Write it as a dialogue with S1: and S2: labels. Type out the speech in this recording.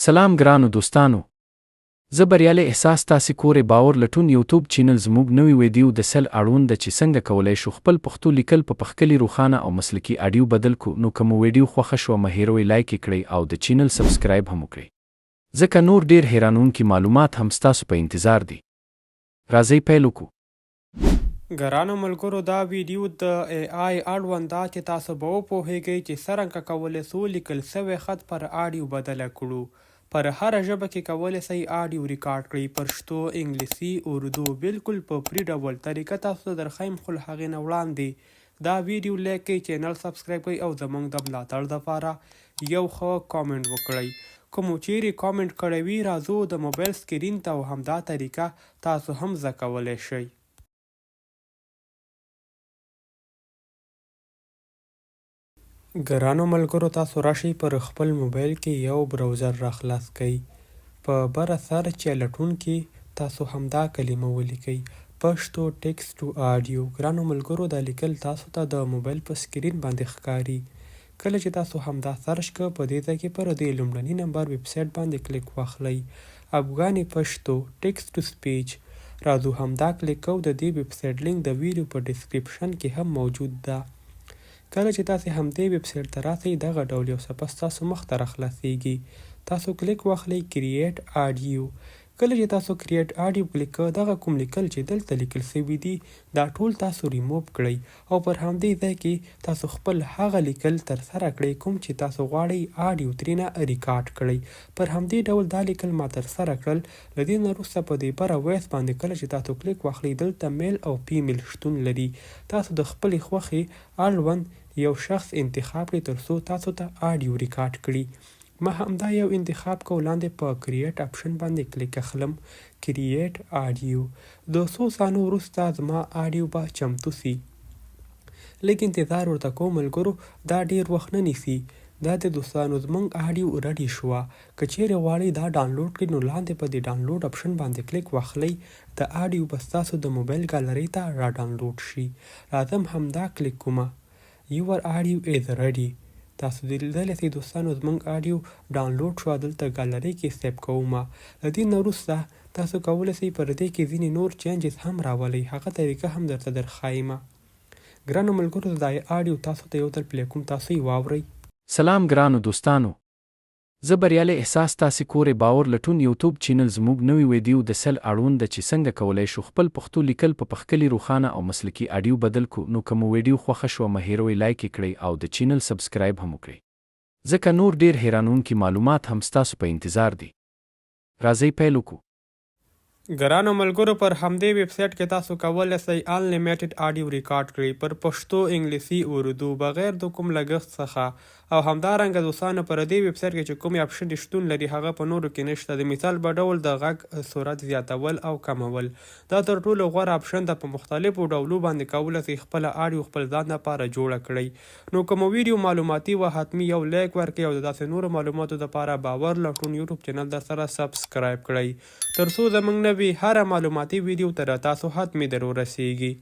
S1: سلام ګرانو دوستانو. زه بریالی احساس تاسې کورې باور لټون یوټیوب چینل زموږ نوی ویډیو د سل اړوند ده چې څنګه کولی شو خپل پښتو لیکل په ښکلي روښانه او مسلکي اډیو بدل کو. نو که مو ویډیو خوښه شوه مه هیروئ لایک یې کړئ او د چینل سبسکرایب هم وکړئ ځکه نور ډیر حیرانونکي معلومات هم ستاسو په انتظار دي. راځئ پیل وکړو.
S2: ګرانو ملګرو، دا ویډیو د AI اړوند ده چې تاسو به وپوهیږئ چې څرنګه کولی سو لیکل سوی خط پر اډیو بدله کړو. پر هره ژبه کې کولی سئ اډیو ریکارډ کړئ، پښتو، انګلیسي، اردو، بالکل په فری ډول طریقه تاسو ته درښیم. خو له هغې نه وړاندې دا ویډیو لایک کړئ، چینل سبسکرایب کړئ او زموږ د ملاتړ دپاره یو ښه کامنټ وکړئ. که مو چیرې کامنټ کړی وي راځو د موبایل سکرین ته او همدا طریقه تاسو هم زده کولی شئ. ګرانو ملګرو، تاسو راشئ پر خپل موبایل کې یو براوزر را خلاص کړئ. په بره سرچ یا لټون کې تاسو همدا کلمه ولیکئ: پشتو ټیکسټ آډیو. ګرانو ملګرو، دا لیکل تاسو ته د موبایل په سکرین باندې ښکاري. کله چې تاسو همدا سرچ کړه په دې ځای کې پر دې لومړني نمبر ویبسایټ باندې کلیک واخلئ. افغاني پشتو ټیکسټ ټو سپیچ. راځو همدا کلیک کوو. د دې ویبسایټ لینک د ویډیو په ډسکریپشن کې هم موجود ده. کله چې تاسې همدې ویبسایټ ته راسئ دغه ډول یو صفحه ستاسو مخ ته راخلاصیږي. تاسو کلیک واخلئ کریټ آډیو. کله چې تاسو کریټ آډیو کلیک کړه دغه کوم لیکل چې دلته لیکل سوي دي دا ټول تاسو ریموو کړئ او پر همدې ځای کې تاسو خپل هغه لیکل ترسره کړئ کوم چې تاسو غواړئ آډیو ترېنه ریکارډ کړئ. پر همدې ډول دا لیکل ما ترسره کړل. له دې نه وروسته په دې بره وایس باندې کله چې تاسو کلیک واخلئ دلته میل او فیمیل شتون لري. تاسو د خپلې خوښې اړوند یو شخص انتخاب کړئ ترڅو تاسو ته آډیو ریکارډ کړي. ما همدا یو انتخاب کو. لاندې په کریټ اپشن باندې کلیک اخلم. کریټ آډیو. د څو ثانیو وروسته زما آډیو به چمتو سي. لږ انتظار ورته کوم ملګرو، دا ډیر وخت نه نیسي. دا د دوستانو زموږ آډیو ریډي شوه. که چیرې غواړئ دا ډاونلوډ کړئ نو لاندې په دې ډاونلوډ اپشن باندې کلیک واخلئ. د آډیو به ستاسو د موبایل ګالرۍ ته را ډاونلوډ شي. راځم همدا کلیک کومه. Your audio is ready. تاسو لیدلی سئ دوستانو زموږ آډیو ډاونلوډ شوه. دلته ګالرۍ کې سیف کومه. له دې نه وروسته تاسو کولی سئ پر دې کې ځینې نور چینجز هم راولئ. هغه طریقه هم درته درښایمه. ګرانو ملګرو، دا آډیو تاسو ته یو ځل پلی کوم، تاسو یې واورئ.
S1: سلام ګرانو دوستانو. زه بریالی احساس تاسې کورې باور لټون یوټیوب چینل زموږ نوی ویډیو د سل اړوند ده چې څنګه کولی شو خپل پښتو لیکل په ښکلي روښانه او مسلکي اډیو بدل کو. نو که مو ویډیو خوښه شوه مه هیروئ لایک یې کړئ او د چینل سبسکرایب هم وکړئ ځکه نور ډیر حیرانونکي معلومات هم ستاسو په انتظار دي. راځئ پیل وکړو.
S2: ګرانو ملګرو، پر همدې ویبسایټ کې تاسو کولی سئ انلیمیټډ اډیو ریکارډ کړئ پر پښتو، انګلیسي، اردو بغیر د کوم لګښت څخه. او همدارنګه دوستانو پر دې ویبسایټ کې چې کومې اپشن شتون لري هغه په نورو کې نشته. د مثال په ډول د غږ سرعت زیاتول او کمول دا تر ټولو غوره اپشن ده. په مختلفو ډولو باندې کولی سئ خپله اډیو خپل ځان لپاره جوړه کړئ. نو که مو ویډیو معلوماتي وه حتمي یو لایک ورکړئ او د داسې نورو معلوماتو لپاره باور لټون یوټیوب چینل درسره سبسکرایب کړئ ترڅو زموږ نوې هره معلوماتي ویډیو تر تاسو حتمي در ورسیږي.